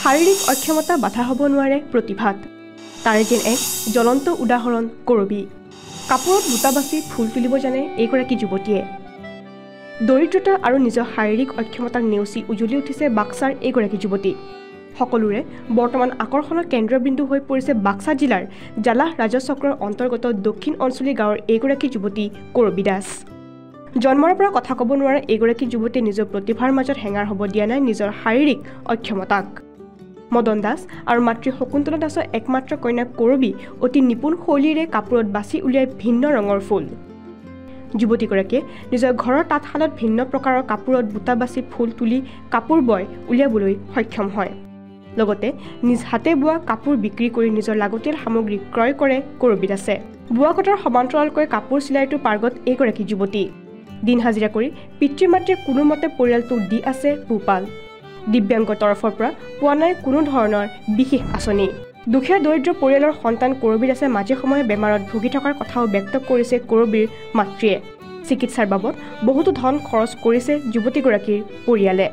শাৰীৰিক অক্ষমতা বাধা হ'ব নোৱাৰে প্ৰতিভাত তাৰে যেন এক জ্বলন্ত উদাহৰণ কৰবী কাপোৰত বুটা বাছি ফুল তুলিব জানে এইগৰাকী যুৱতীয়ে দৰিদ্ৰতা আৰু নিজৰ শাৰীৰিক অক্ষমতাক নেওচি উজলি উঠিছে বাক্সাৰ এইগৰাকী যুৱতী সকলোৰে বৰ্তমান আকৰ্ষণৰ কেন্দ্ৰবিন্দু হৈ পৰিছে বাক্সা জিলাৰ জালাহ ৰাজচক্ৰৰ অন্তৰ্গত দক্ষিণ অঞ্চলী গাঁৱৰ এইগৰাকী যুৱতী কৰবী দাস জন্মৰ পৰা কথা ক'ব নোৱাৰা এইগৰাকী যুৱতীয়ে নিজৰ প্ৰতিভাৰ মাজত হেঙাৰ হ'ব দিয়া নাই নিজৰ শাৰীৰিক অক্ষমতাক মদন দাস আৰু মাতৃ শকুন্তলা দাসৰ একমাত্ৰ কন্যা কৰবী অতি নিপুণ শৈলীৰে কাপোৰত বাছি উলিয়াই ভিন্ন ৰঙৰ ফুল যুৱতীগৰাকীয়ে নিজৰ ঘৰৰ তাঁতশালত ভিন্ন প্ৰকাৰৰ কাপোৰত বুটা বাছি ফুল তুলি কাপোৰ বয় উলিয়াবলৈ সক্ষম হয় লগতে নিজ হাতে বোৱা কাপোৰ বিক্ৰী কৰি নিজৰ লাগতিয়াল সামগ্ৰী ক্ৰয় কৰে কৰবী দাসে বোৱা কটাৰ সমান্তৰালকৈ কাপোৰ চিলাইটো পাৰ্গত এইগৰাকী যুৱতী দিন হাজিৰা কৰি পিতৃ মাতৃয়ে কোনোমতে পৰিয়ালটোক দি আছে পোহপাল দিব্যাংগৰ তৰফৰ পৰা পোৱা নাই কোনো ধৰণৰ বিশেষ আঁচনি দুখীয়া দৰিদ্ৰ পৰিয়ালৰ সন্তান কৰবী দাসে মাজে সময়ে বেমাৰত ভুগি থকাৰ কথাও ব্যক্ত কৰিছে কৰবীৰ মাতৃয়ে চিকিৎসাৰ বাবদ বহুতো ধন খৰচ কৰিছে যুৱতীগৰাকীৰ পৰিয়ালে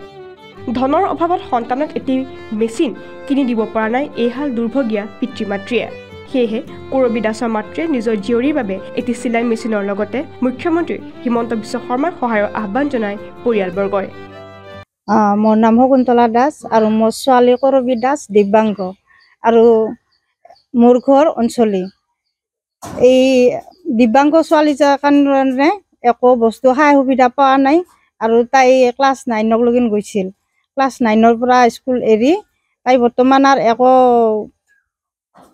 ধনৰ অভাৱত সন্তানক এটি মেচিন কিনি দিব পৰা নাই এইহাল দুৰ্ভগীয়া পিতৃ মাতৃয়ে সেয়েহে কৰবী দাসৰ মাতৃয়ে নিজৰ জীয়ৰীৰ বাবে এটি চিলাই মেচিনৰ লগতে মুখ্যমন্ত্ৰী হিমন্ত বিশ্ব শৰ্মাৰ সহায়ৰ আহ্বান জনায় পৰিয়ালবৰ্গই মোৰ নাম শকুন্তলা দাস আৰু মোৰ ছোৱালী কৰবী দাস দিব্যাংগ আৰু মোৰ ঘৰ অঞ্চলী এই দিব্যাংগ ছোৱালীৰ কাৰণে একো বস্তু সা সুবিধা পোৱা নাই আৰু তাই ক্লাছ 9 লগিন গৈছিল ক্লাছ 9 পৰা স্কুল এৰি তাই বৰ্তমান আৰু একো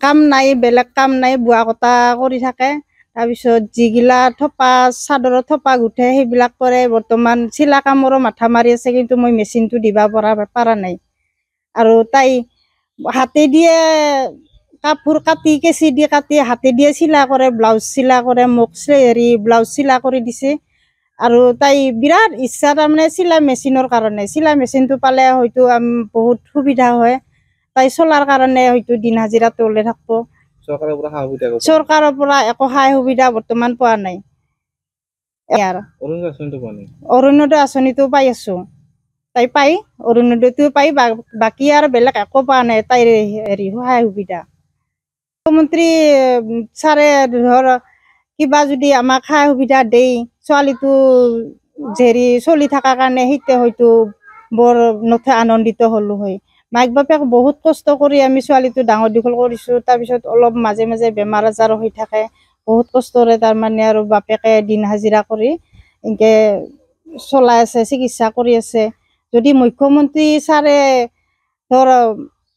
কাম নাই বেলেগ কাম নাই বোৱা কটা কৰি থাকে তাৰপিছত যিগিলা থপা চাদৰৰ থপা গুঠে সেইবিলাক কৰে বৰ্তমান চিলা কামৰো মাথা মাৰি আছে কিন্তু মই মেচিনটো দিবা পৰা নাই আৰু তাই হাতে দিয়ে কাপোৰ কাটি কেঁচি দি কাটি হাতে দিয়ে চিলা কৰে ব্লাউজ চিলা কৰে মোক ব্লাউজ চিলা কৰি দিছে আৰু তাই বিৰাট ইচ্ছা তাৰমানে চিলাই মেচিনৰ কাৰণে চিলাই মেচিনটো পালে হয়তো বহুত সুবিধা হয় তাই চলাৰ কাৰণে হয়তো দিন হাজিৰাটো ওলাই থাকিব চৰকাৰৰ পৰা একো সা সুবিধা বৰ্তমান পোৱা নাই অৰুণোদয় আঁচনিটো পাই আছো তাই পাই অৰুণোদয়টো পাই বাকী আৰু বেলেগ একো পোৱা নাই তাইৰ হেৰি সা সুবিধা মুখ্যমন্ত্ৰী ছাৰে ধৰ কিবা যদি আমাক সা সুবিধা দেই ছোৱালীটো হেৰি চলি থকাৰ কাৰণে সেইতে হয়তো বৰ নথৈ আনন্দিত হলো হয় মাক বাপেক বহুত কষ্ট কৰি আমি ছোৱালীটো ডাঙৰ দীঘল কৰিছো তাৰপিছত অলপ মাজে মাজে বেমাৰ আজাৰ হৈ থাকে বহুত কষ্টৰে তাৰমানে আৰু বাপেকে দিন হাজিৰা কৰি এনেকৈ চলাই আছে চিকিৎসা কৰি আছে যদি মুখ্যমন্ত্ৰী ছাৰে ধৰ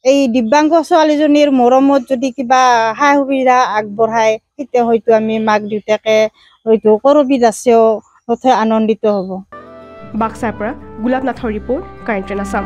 এই দিব্যাংগ ছোৱালীজনীৰ মৰমত যদি কিবা সা সুবিধা আগবঢ়ায় তেতিয়া হয়তো আমি মাক দেউতাকে হয়তো কৰবী দাসেও নথৈ আনন্দিত হ'ব বাক্সাৰ পৰা গোলাপ নাথৰ ৰিপৰ্ট কাৰেণ্ট আছাম